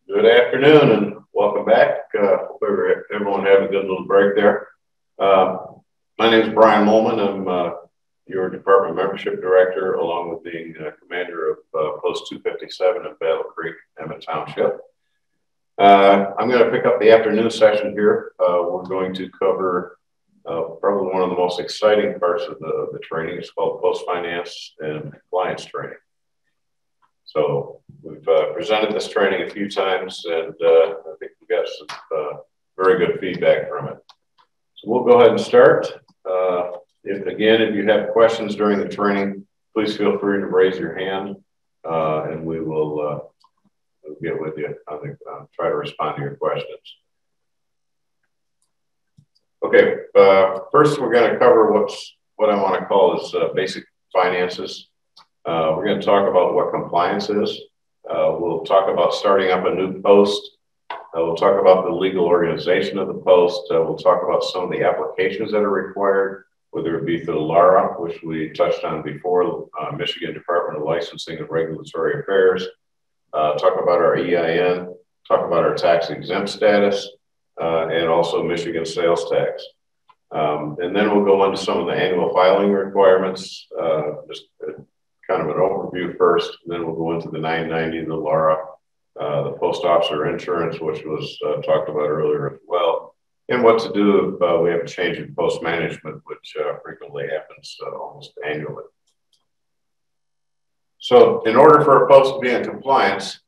Good afternoon and welcome back. Hope everyone had a good little break there. My name is Brian Molman. I'm your Department Membership Director, along with being Commander of Post 257 in Battle Creek, Emmett Township. I'm going to pick up the afternoon session here. We're going to cover probably one of the most exciting parts of the training. It's called Post Finance and Compliance Training. So we've presented this training a few times, and I think we got some very good feedback from it. So we'll go ahead and start. If you have questions during the training, please feel free to raise your hand, and we will we'll get with you. Try to respond to your questions. Okay, first we're going to cover what I want to call is basic finances. We're going to talk about what compliance is. We'll talk about starting up a new post. We'll talk about the legal organization of the post. We'll talk about some of the applications that are required, whether it be through LARA, which we touched on before, Michigan Department of Licensing and Regulatory Affairs. Talk about our EIN, talk about our tax exempt status, and also Michigan sales tax. And then we'll go into some of the annual filing requirements, just kind of an overview first, and then we'll go into the 990, the LARA, the post officer insurance, which was talked about earlier as well, and what to do if we have a change in post management, which frequently happens almost annually. So in order for a post to be in compliance,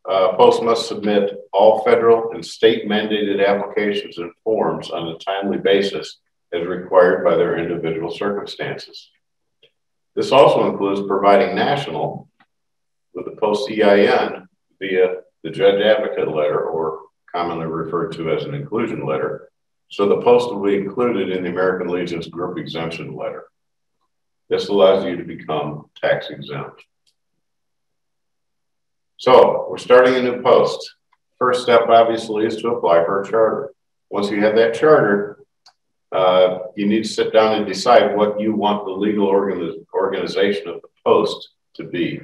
post must submit all federal and state mandated applications and forms on a timely basis as required by their individual circumstances. This also includes providing national with the post EIN via the judge advocate letter, or commonly referred to as an inclusion letter. So the post will be included in the American Legion's group exemption letter. This allows you to become tax exempt. So we're starting a new post. First step, obviously, is to apply for a charter. Once you have that charter, you need to sit down and decide what you want the legal organization of the post to be.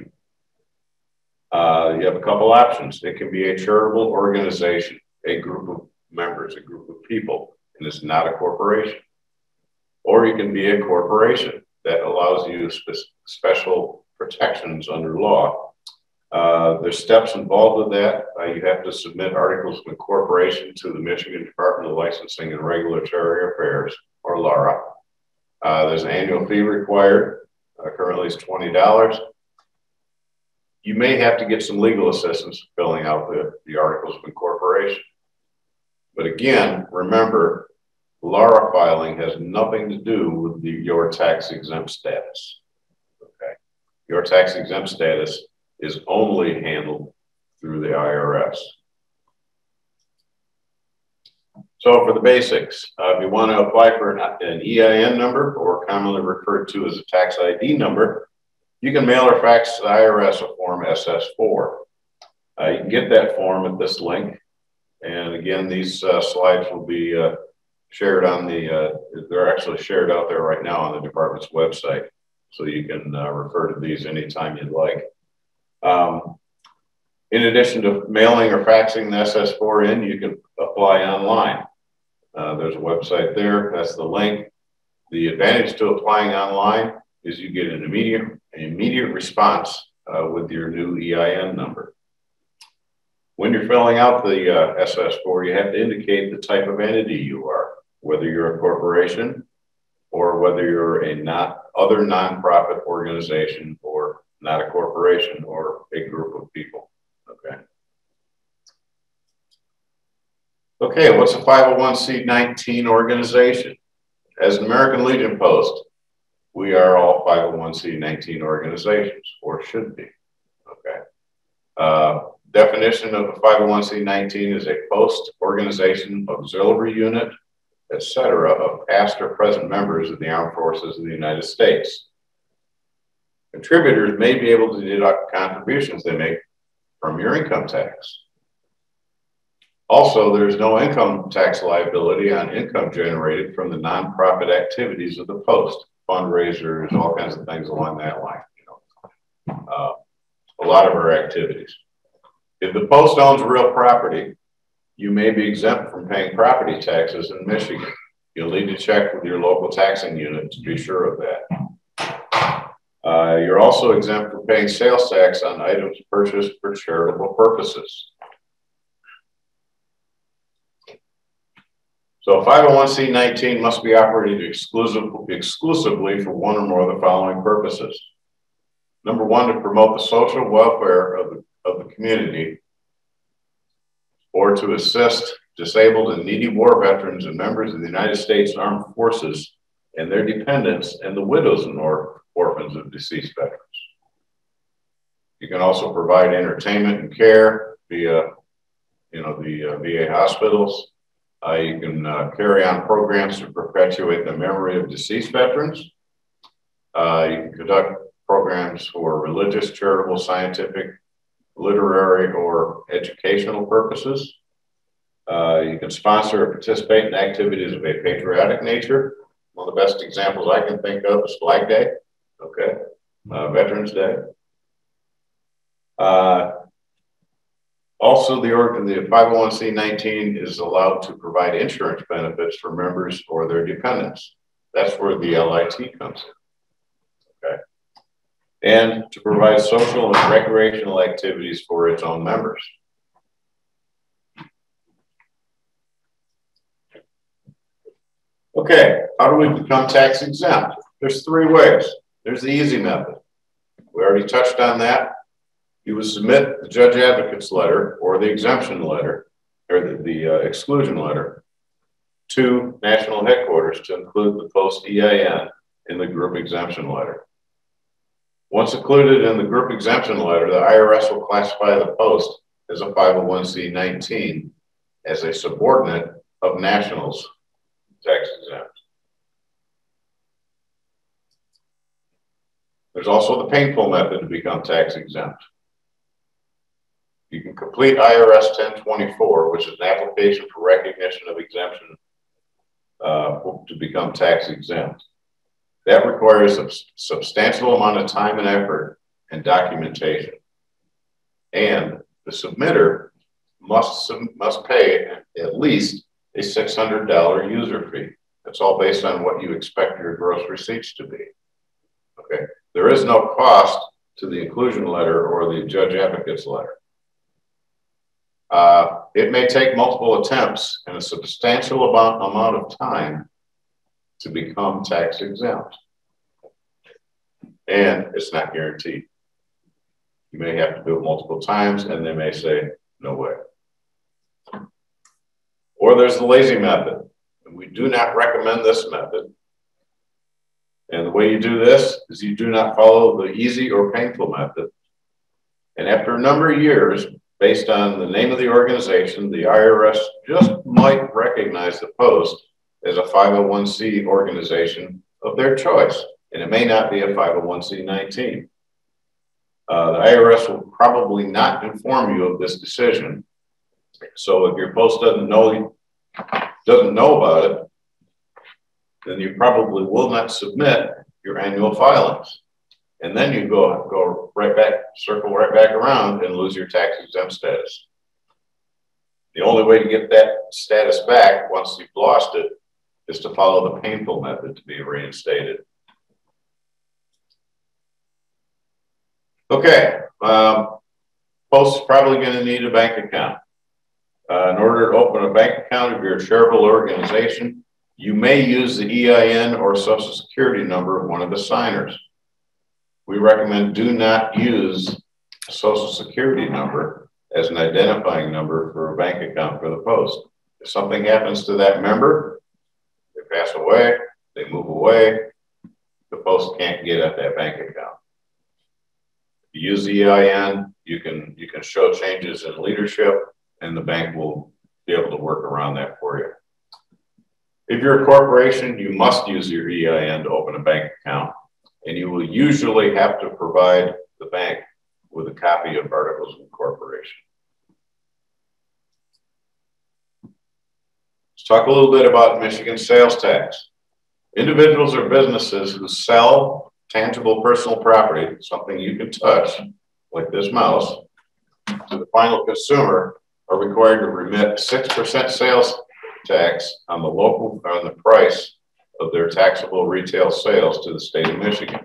You have a couple options. It can be a charitable organization, a group of members, a group of people, and it's not a corporation. Or you can be a corporation that allows you special protections under law. There's steps involved with that. You have to submit articles of incorporation to the Michigan Department of Licensing and Regulatory Affairs, or LARA. There's an annual fee required. Currently it's $20. You may have to get some legal assistance filling out the articles of incorporation. But again, remember, LARA filing has nothing to do with your tax exempt status. Okay, your tax exempt status is only handled through the IRS. So for the basics, if you want to apply for an EIN number, or commonly referred to as a tax ID number, you can mail or fax the IRS a form SS4. You can get that form at this link. And again, these slides will be shared on they're actually shared out there right now on the department's website. So you can refer to these anytime you'd like. In addition to mailing or faxing the SS4 in, you can apply online. There's a website there. That's the link. The advantage to applying online is you get an immediate response with your new EIN number. When you're filling out the SS4, you have to indicate the type of entity you are, whether you're a corporation or whether you're a other nonprofit organization, or not a corporation, or a group of people. Okay. Okay, what's a 501c19 organization? As an American Legion post, we are all 501c19 organizations, or should be. Okay. Definition of a 501c19 is a post, organization, auxiliary unit, etc., of past or present members of the Armed Forces of the United States. Contributors may be able to deduct contributions they make from your income tax. Also, there's no income tax liability on income generated from the nonprofit activities of the post, fundraisers, all kinds of things along that line. A lot of our activities. If the post owns real property, you may be exempt from paying property taxes in Michigan. You'll need to check with your local taxing unit to be sure of that. You're also exempt from paying sales tax on items purchased for charitable purposes. So 501c19 must be operated exclusively for one or more of the following purposes. Number one, to promote the social welfare of the community, or to assist disabled and needy war veterans and members of the United States Armed Forces and their dependents and the widows and orphans of deceased veterans. You can also provide entertainment and care via, the VA hospitals. You can carry on programs to perpetuate the memory of deceased veterans. You can conduct programs for religious, charitable, scientific, literary, or educational purposes. You can sponsor or participate in activities of a patriotic nature. One of the best examples I can think of is Flag Day, okay, Veterans Day. Also, the 501c19 is allowed to provide insurance benefits for members or their dependents. That's where the LIT comes in, okay? And to provide social and recreational activities for its own members. Okay, how do we become tax exempt? There's three ways. There's the easy method. We already touched on that. You would submit the judge advocate's letter or the exemption letter or the exclusion letter to national headquarters to include the post EIN in the group exemption letter. Once included in the group exemption letter, the IRS will classify the post as a 501c19 as a subordinate of nationals tax exempt. There's also the painful method to become tax exempt. You can complete IRS 1024, which is an application for recognition of exemption to become tax exempt. That requires a substantial amount of time and effort and documentation. And the submitter must pay at least a $600 user fee. That's all based on what you expect your gross receipts to be. Okay. There is no cost to the inclusion letter or the judge advocate's letter. It may take multiple attempts and a substantial amount of time to become tax exempt. And it's not guaranteed. You may have to do it multiple times and they may say, no way. Or there's the lazy method. And we do not recommend this method. And the way you do this is you do not follow the easy or painful method. And after a number of years, based on the name of the organization, the IRS just might recognize the post as a 501c organization of their choice. And it may not be a 501c19. The IRS will probably not inform you of this decision. So if your post doesn't know about it, then you probably will not submit your annual filings. And then you go right back, circle right back around and lose your tax exempt status. The only way to get that status back once you've lost it is to follow the painful method to be reinstated. Okay, post is probably going to need a bank account. In order to open a bank account of your charitable organization, you may use the EIN or Social Security number of one of the signers. We recommend do not use a Social Security number as an identifying number for a bank account for the post. If something happens to that member, they pass away, they move away, the post can't get at that bank account. If you use the EIN, you can show changes in leadership and the bank will be able to work around that for you. If you're a corporation, you must use your EIN to open a bank account, and you will usually have to provide the bank with a copy of Articles of Incorporation. Let's talk a little bit about Michigan sales tax. Individuals or businesses who sell tangible personal property, something you can touch, like this mouse, to the final consumer are required to remit 6% sales tax on the price of their taxable retail sales to the state of Michigan.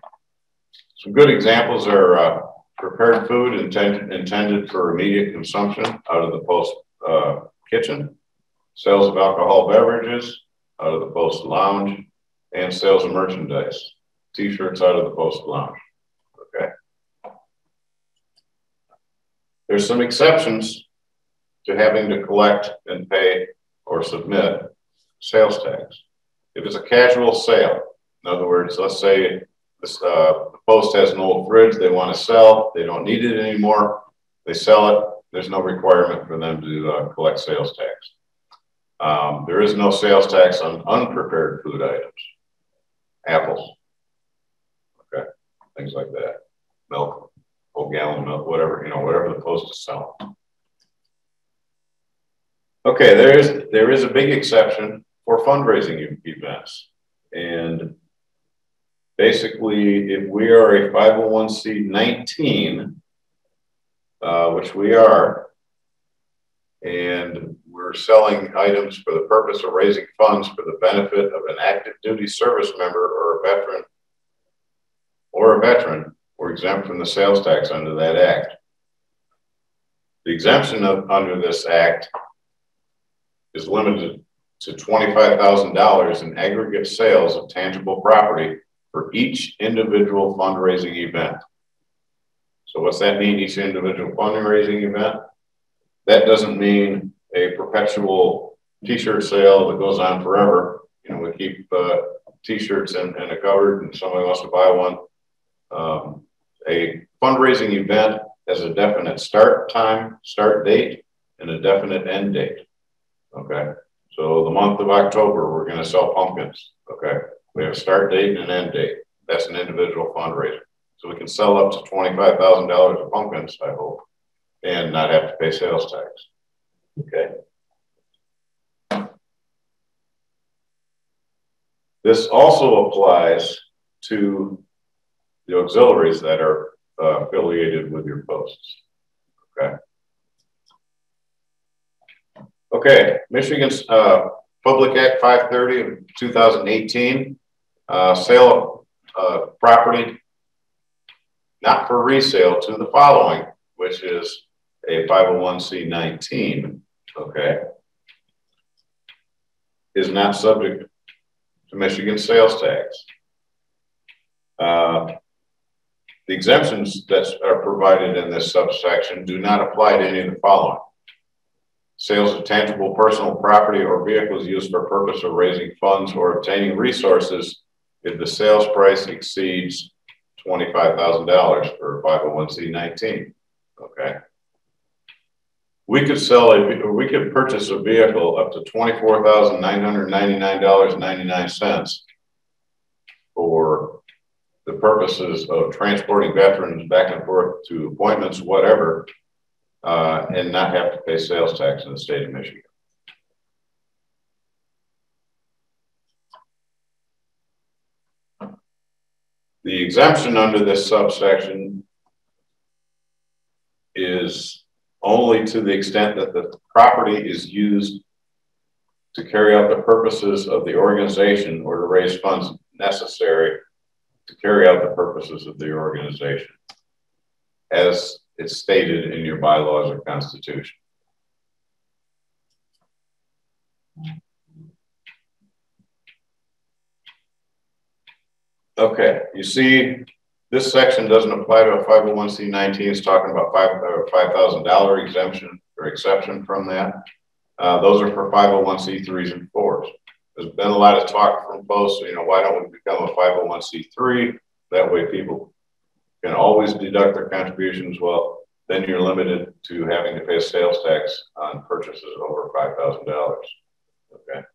Some good examples are prepared food intended for immediate consumption out of the post kitchen, sales of alcohol beverages out of the post lounge, and sales of merchandise, t-shirts out of the post lounge. Okay. There's some exceptions to having to collect and pay or submit sales tax. If it's a casual sale, in other words, let's say this, the post has an old fridge they want to sell, they don't need it anymore, they sell it, there's no requirement for them to collect sales tax. There is no sales tax on unprepared food items, apples, okay, things like that, milk, whole gallon milk, whatever, whatever the post is selling. Okay, there is a big exception for fundraising events. And basically, if we are a 501c19, which we are, and we're selling items for the purpose of raising funds for the benefit of an active duty service member or a veteran, we're exempt from the sales tax under that act. The exemption under this act is limited to $25,000 in aggregate sales of tangible property for each individual fundraising event. So what's that mean, each individual fundraising event? That doesn't mean a perpetual t-shirt sale that goes on forever. We keep t-shirts in a cupboard and somebody wants to buy one. A fundraising event has a definite start time, start date, and a definite end date. Okay, so the month of October, we're going to sell pumpkins. Okay, we have a start date and an end date. That's an individual fundraiser. So we can sell up to $25,000 of pumpkins, I hope, and not have to pay sales tax. Okay. This also applies to the auxiliaries that are affiliated with your posts. Okay. Okay, Michigan's Public Act 530 of 2018, sale of property not for resale to the following, which is a 501c19, okay, is not subject to Michigan sales tax. The exemptions that are provided in this subsection do not apply to any of the following. Sales of tangible personal property or vehicles used for purpose of raising funds or obtaining resources if the sales price exceeds $25,000 for a 501c19. Okay. We could purchase a vehicle up to $24,999.99 for the purposes of transporting veterans back and forth to appointments, whatever, and not have to pay sales tax in the state of Michigan. The exemption under this subsection is only to the extent that the property is used to carry out the purposes of the organization or to raise funds necessary to carry out the purposes of the organization, as it's stated in your bylaws or constitution. Okay, you see, this section doesn't apply to a 501c19. It's talking about $5,000 exemption or exception from that. Those are for 501c3s and 4s. There's been a lot of talk from folks, why don't we become a 501c3? That way people can always deduct their contributions. Well, then you're limited to having to pay a sales tax on purchases over $5,000. Okay.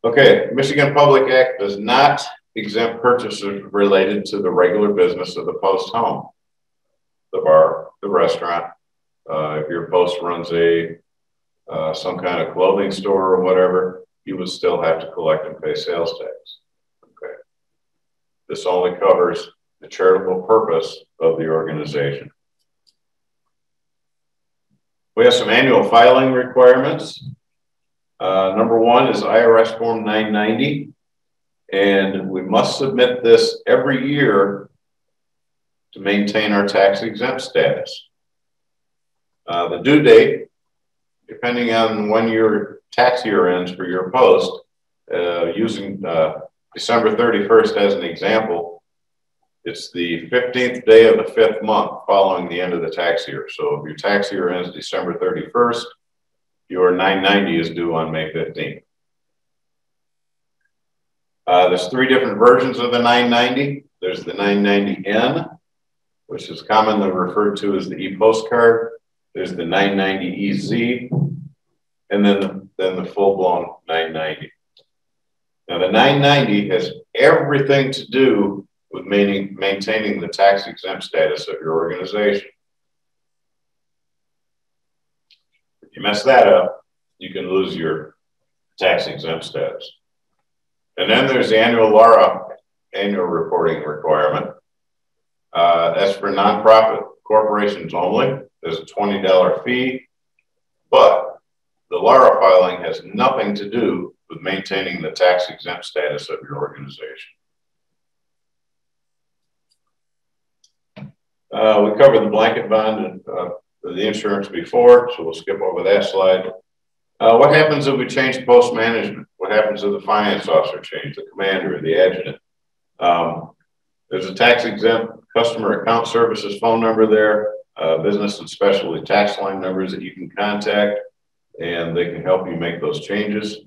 Okay, Michigan Public Act does not exempt purchases related to the regular business of the post home, the bar, the restaurant. If your post runs some kind of clothing store or whatever, you would still have to collect and pay sales tax. Okay. This only covers the charitable purpose of the organization. We have some annual filing requirements. Number one is IRS Form 990, and we must submit this every year to maintain our tax exempt status. The due date, depending on when your tax year ends for your post, using December 31st as an example, it's the 15th day of the 5th month following the end of the tax year. So if your tax year ends December 31st, your 990 is due on May 15th. There's 3 different versions of the 990. There's the 990N, which is commonly referred to as the e-postcard. There's the 990EZ, and then the full-blown 990. Now, the 990 has everything to do with maintaining the tax-exempt status of your organization. If you mess that up, you can lose your tax-exempt status. And then there's the annual LARA annual reporting requirement. That's for nonprofit corporations only. There's a $20 fee, but the LARA filing has nothing to do with maintaining the tax-exempt status of your organization. We covered the blanket bond and the insurance before, so we'll skip over that slide. What happens if we change post management? What happens if the finance officer changes, the commander, the adjutant? There's a tax exempt customer account services phone number there, business and specialty tax line numbers that you can contact, and they can help you make those changes.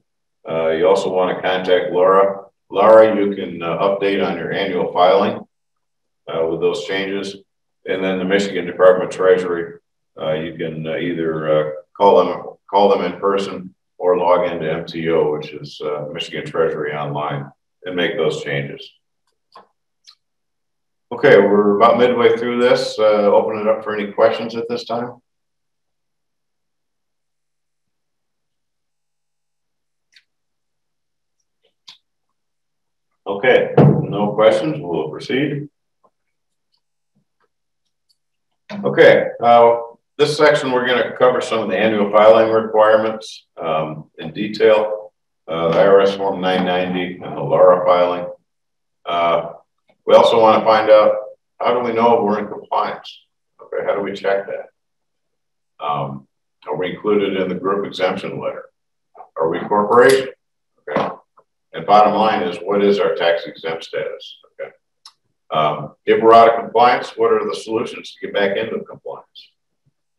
You also want to contact Laura. Laura, you can update on your annual filing with those changes. And then the Michigan Department of Treasury, you can either call them in person or log into MTO, which is Michigan Treasury Online, and make those changes. Okay, we're about midway through this. Open it up for any questions at this time. Okay, no questions, we'll proceed. Okay, this section we're going to cover some of the annual filing requirements in detail, the IRS Form 990 and the LARA filing. We also want to find out, how do we know if we're in compliance? Okay, how do we check that? Are we included in the group exemption letter? Are we a corporation? Okay. And bottom line is, what is our tax exempt status? Okay. If we're out of compliance, what are the solutions to get back into compliance?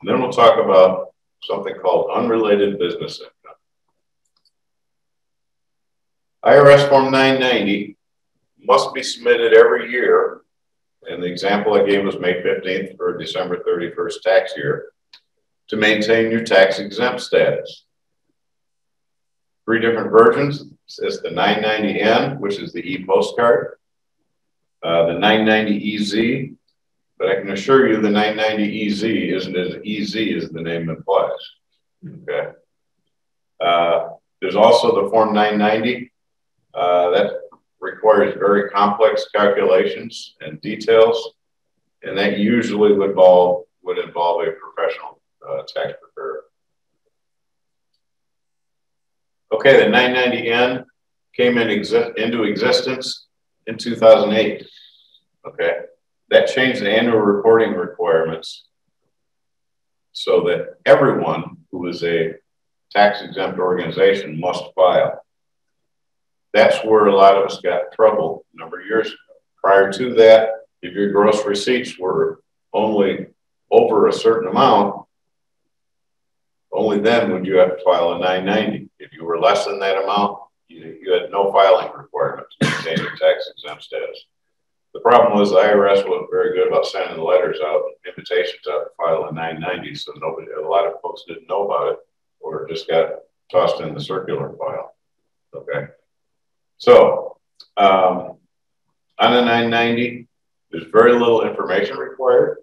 And then we'll talk about something called unrelated business income. IRS Form 990 must be submitted every year. And the example I gave was May 15th for December 31st tax year to maintain your tax exempt status. 3 different versions. It's the 990N, which is the e-postcard, the 990EZ, but I can assure you the 990EZ isn't as easy as the name implies. Okay. There's also the Form 990 that requires very complex calculations and details, and that usually would involve a professional tax preparer. Okay, the 990N came into existence in 2008. Okay, that changed the annual reporting requirements so that everyone who is a tax exempt organization must file. That's where a lot of us got in trouble a number of years ago. Prior to that, if your gross receipts were only over a certain amount, only then would you have to file a 990. If you were less than that amount, you had no filing requirements to maintain your tax exempt status. The problem was the IRS wasn't very good about sending the letters out, invitations out to file a 990, so a lot of folks didn't know about it, or just got tossed in the circular file. Okay. So on a 990, there's very little information required.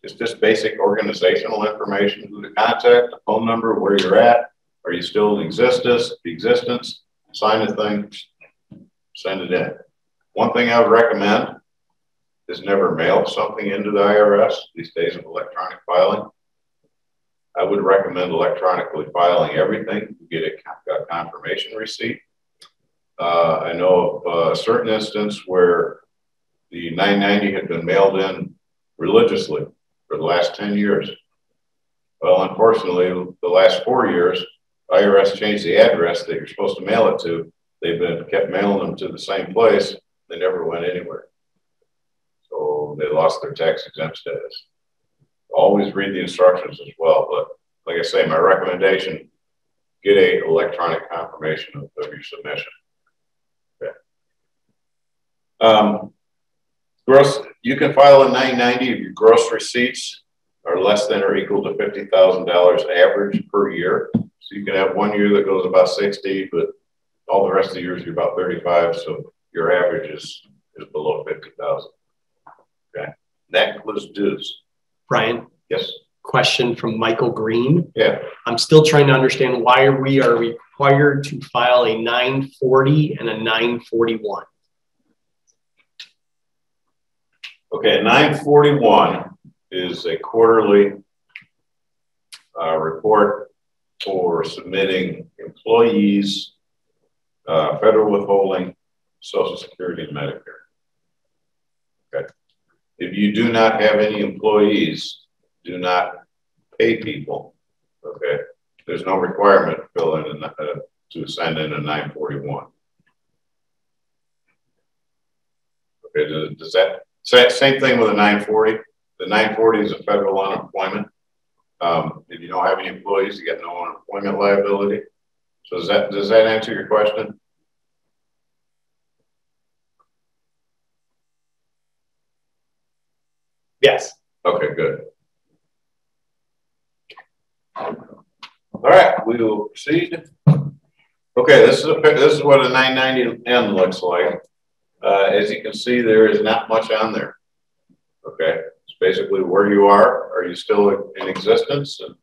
It's just basic organizational information: who to contact, the phone number, where you're at, are you still in existence, sign the thing, send it in. One thing I would recommend has never mailed something into the IRS these days of electronic filing, I would recommend electronically filing everything. You get a confirmation receipt. I know of a certain instance where the 990 had been mailed in religiously for the last 10 years. Well, unfortunately, the last 4 years, IRS changed the address that you're supposed to mail it to. They've been kept mailing them to the same place. They never went anywhere. So they lost their tax exempt status. Always read the instructions as well. But like I say, my recommendation, get a electronic confirmation of your submission. Okay. You can file a 990 if your gross receipts are less than or equal to $50,000 average per year. So you can have 1 year that goes about 60, but all the rest of the years you're about 35. So your average is below 50,000. Okay. That includes dues. Brian? Yes. Question from Michael Green. Yeah. I'm still trying to understand why we are required to file a 940 and a 941. Okay, 941 is a quarterly report for submitting employees, federal withholding, Social Security, and Medicare. Okay. If you do not have any employees, do not pay people. Okay. There's no requirement to fill in to send in a 941. Okay. Does that same thing with a 940? The 940 is a federal unemployment. If you don't have any employees, you get no unemployment liability. So does that answer your question? Yes. Okay, good. All right, we will proceed. Okay, this is what a 990N looks like. As you can see, there is not much on there. Okay, it's basically where you are you still in existence, and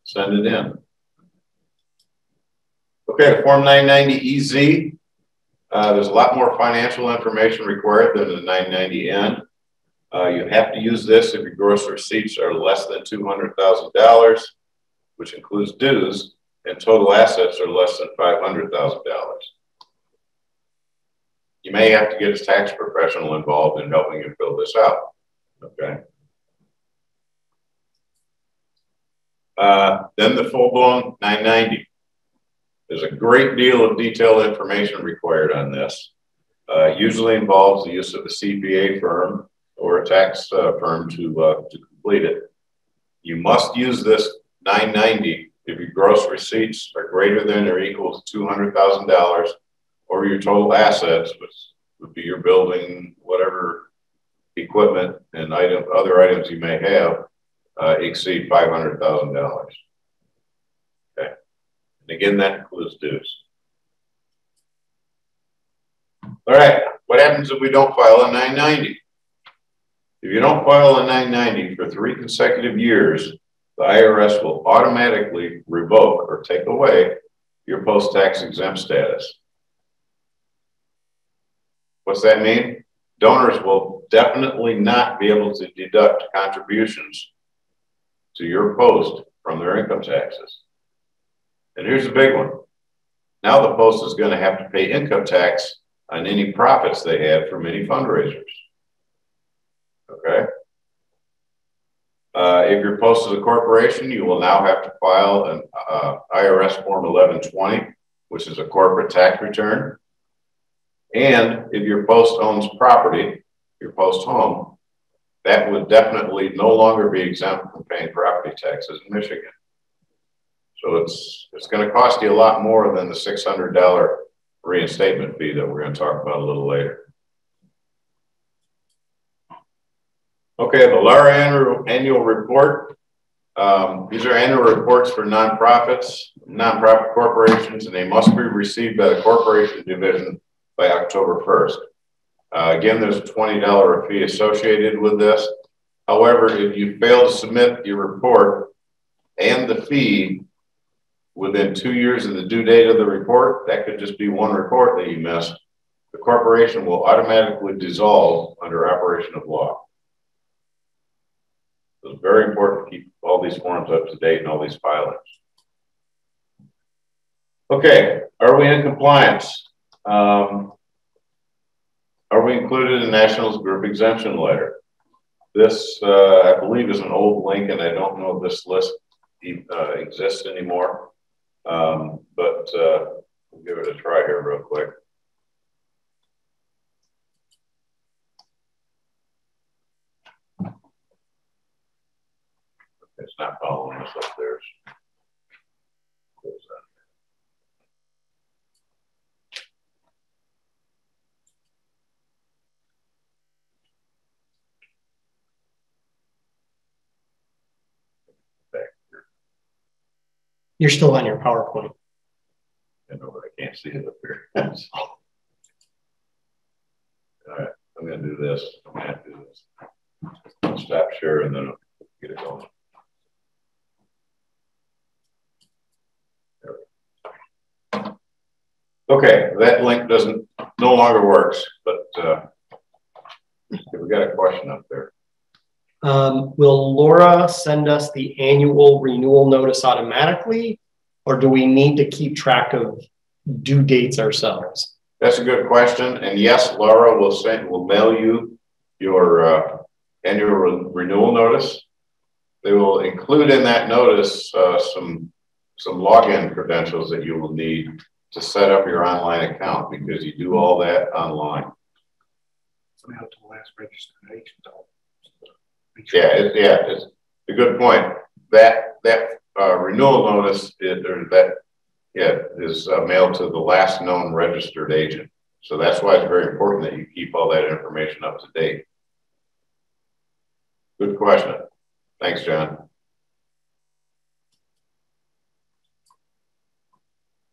send it in. Okay, Form 990EZ. There's a lot more financial information required than the 990N. You have to use this if your gross receipts are less than $200,000, which includes dues, and total assets are less than $500,000. You may have to get a tax professional involved in helping you fill this out. Okay. Then the full-blown 990. There's a great deal of detailed information required on this. Usually involves the use of a CPA firm or a tax firm to complete it. You must use this 990 if your gross receipts are greater than or equal to $200,000, or your total assets, which would be your building, whatever equipment and other items you may have, exceed $500,000. Okay. And again, that includes dues. All right. What happens if we don't file a 990? If you don't file a 990 for 3 consecutive years, the IRS will automatically revoke or take away your post-tax exempt status. What's that mean? Donors will definitely not be able to deduct contributions to your post from their income taxes. And here's the big one. Now the post is going to have to pay income tax on any profits they had from any fundraisers. Okay. If your post is a corporation, you will now have to file an IRS Form 1120, which is a corporate tax return. And if your post owns property, your post home, that would definitely no longer be exempt from paying property taxes in Michigan. So it's going to cost you a lot more than the $600 reinstatement fee that we're going to talk about a little later. Okay, the LARA annual report. These are annual reports for nonprofits, nonprofit corporations, and they must be received by the corporation division by October 1st. Again, there's a $20 fee associated with this. However, if you fail to submit your report and the fee within 2 years of the due date of the report, that could just be one report that you missed, the corporation will automatically dissolve under operation of law. So it's very important to keep all these forms up to date and all these filings. Okay, are we in compliance? Are we included in National's group exemption letter? This, I believe, is an old link, and I don't know if this list exists anymore. But we'll give it a try here real quick. It's not following us up there. Close that. You're still on your PowerPoint. I know, but I can't see it up here. All right, I'm going to do this. I'm going to have to do this. I'll stop share and then I'll get it going. Okay, that link no longer works, but we got a question up there. Will Laura send us the annual renewal notice automatically, or do we need to keep track of due dates ourselves? That's a good question. And yes, Laura will mail you your annual renewal notice. They will include in that notice some login credentials that you will need to set up your online account, because you do all that online. So we have to last registration. Yeah, it's a good point. That renewal notice is mailed to the last known registered agent. So that's why it's very important that you keep all that information up to date. Good question. Thanks, John.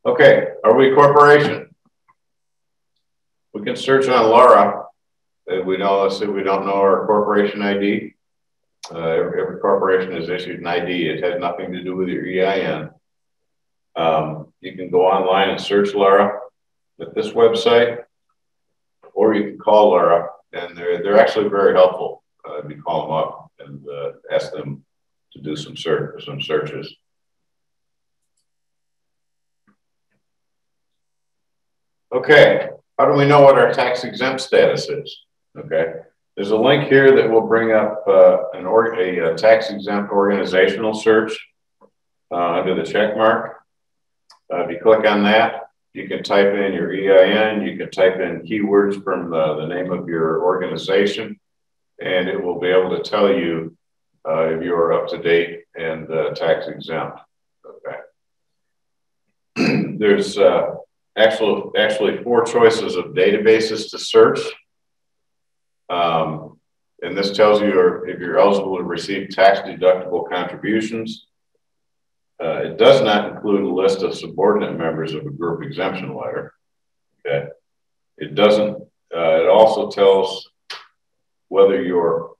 Okay, are we a corporation? We can search on Laura. Let's say we don't know our corporation ID. Every corporation is issued an ID. It has nothing to do with your EIN. You can go online and search Laura at this website, or you can call Laura, and they're actually very helpful. You call them up and ask them to do some searches. Okay, how do we know what our tax exempt status is? Okay, there's a link here that will bring up a tax exempt organizational search under the check mark. If you click on that, you can type in your EIN, you can type in keywords from the name of your organization, and it will be able to tell you if you're up to date and tax exempt. Okay. There's actually 4 choices of databases to search. And this tells you if you're eligible to receive tax deductible contributions. It does not include a list of subordinate members of a group exemption letter. Okay. It doesn't, it also tells whether your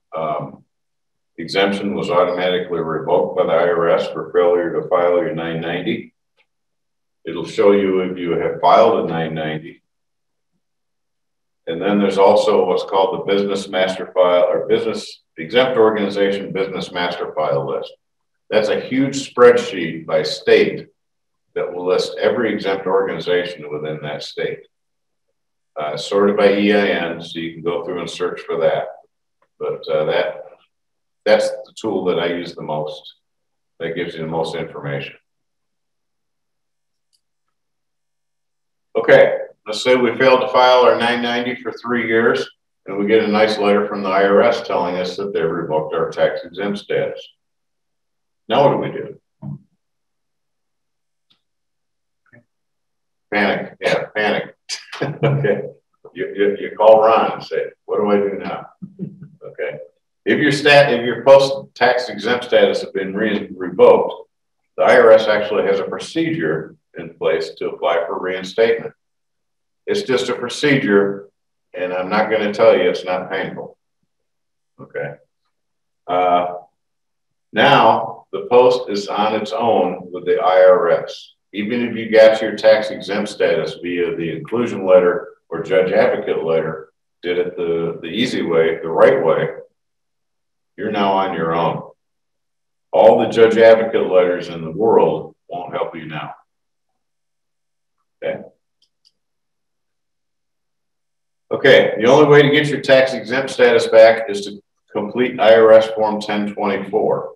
exemption was automatically revoked by the IRS for failure to file your 990. It'll show you if you have filed a 990. And then there's also what's called the business master file or business exempt organization business master file list. That's a huge spreadsheet by state that will list every exempt organization within that state. Sorted by EIN, so you can go through and search for that. But that's the tool that I use the most. That gives you the most information. Okay, let's say we failed to file our 990 for 3 years, and we get a nice letter from the IRS telling us that they revoked our tax exempt status. Now what do we do? Panic. Yeah, panic. Okay. You call Ron and say, what do I do now? Okay. If your post tax exempt status has been revoked, the IRS actually has a procedure in place to apply for reinstatement. It's just a procedure, and I'm not going to tell you it's not painful. Okay. Now the post is on its own with the IRS. Even if you got your tax exempt status via the inclusion letter or judge advocate letter did it the easy way, the right way, you're now on your own. All the judge advocate letters in the world won't help you now. Okay. Okay, the only way to get your tax exempt status back is to complete IRS Form 1024,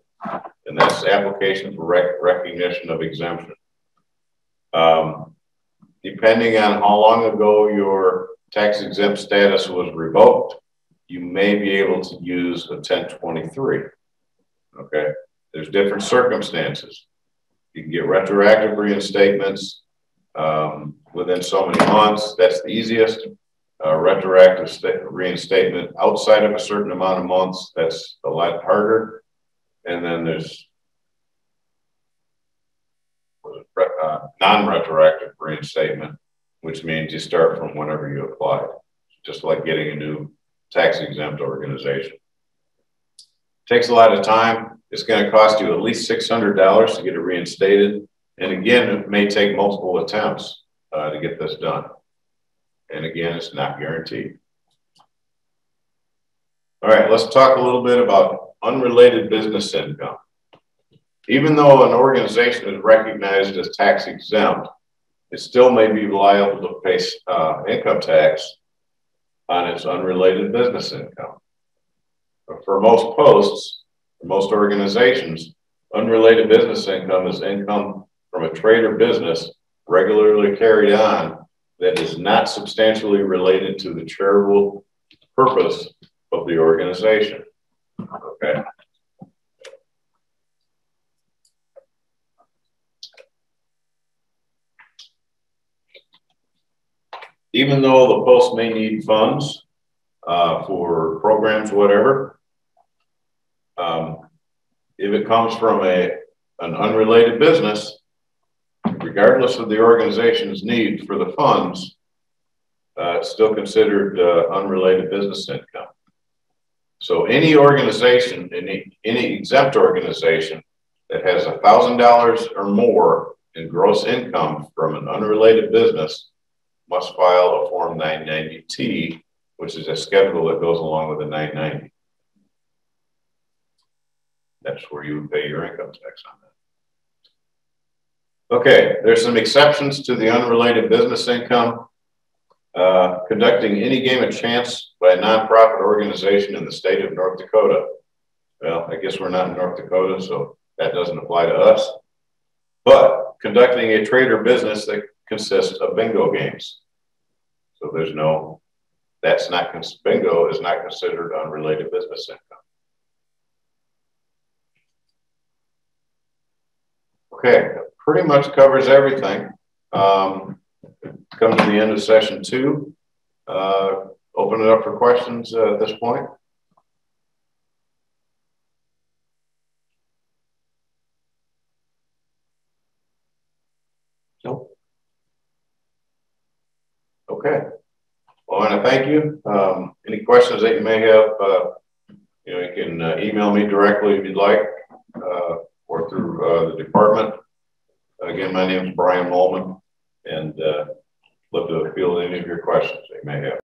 and that's the application for recognition of exemption. Depending on how long ago your tax exempt status was revoked, you may be able to use a 1023. Okay, there's different circumstances. You can get retroactive reinstatements within so many months. That's the easiest. Retroactive reinstatement outside of a certain amount of months, that's a lot harder. And then there's non-retroactive reinstatement, which means you start from whenever you applied, just like getting a new tax exempt organization. Takes a lot of time. It's going to cost you at least $600 to get it reinstated. And again, it may take multiple attempts to get this done. And again, it's not guaranteed. All right, let's talk a little bit about unrelated business income. Even though an organization is recognized as tax exempt, it still may be liable to pay income tax on its unrelated business income. But for most posts, for most organizations, unrelated business income is income from a trade or business regularly carried on that is not substantially related to the charitable purpose of the organization. Okay. Even though the post may need funds for programs, whatever, if it comes from an unrelated business, regardless of the organization's need for the funds, it's still considered unrelated business income. So any organization, any exempt organization that has $1,000 or more in gross income from an unrelated business must file a Form 990T, which is a schedule that goes along with the 990. That's where you would pay your income tax on that. Okay, there's some exceptions to the unrelated business income. Conducting any game of chance by a nonprofit organization in the state of North Dakota. Well, I guess we're not in North Dakota, so that doesn't apply to us. But conducting a trade or business that consists of bingo games. So there's no, that's not, bingo is not considered unrelated business income. Okay, pretty much covers everything. Come to the end of session 2. Open it up for questions at this point. Nope. Okay. Well, I want to thank you. Any questions that you may have, you can email me directly if you'd like, or through the department. Again, my name is Brian Molman, and love to field any of your questions that you may have.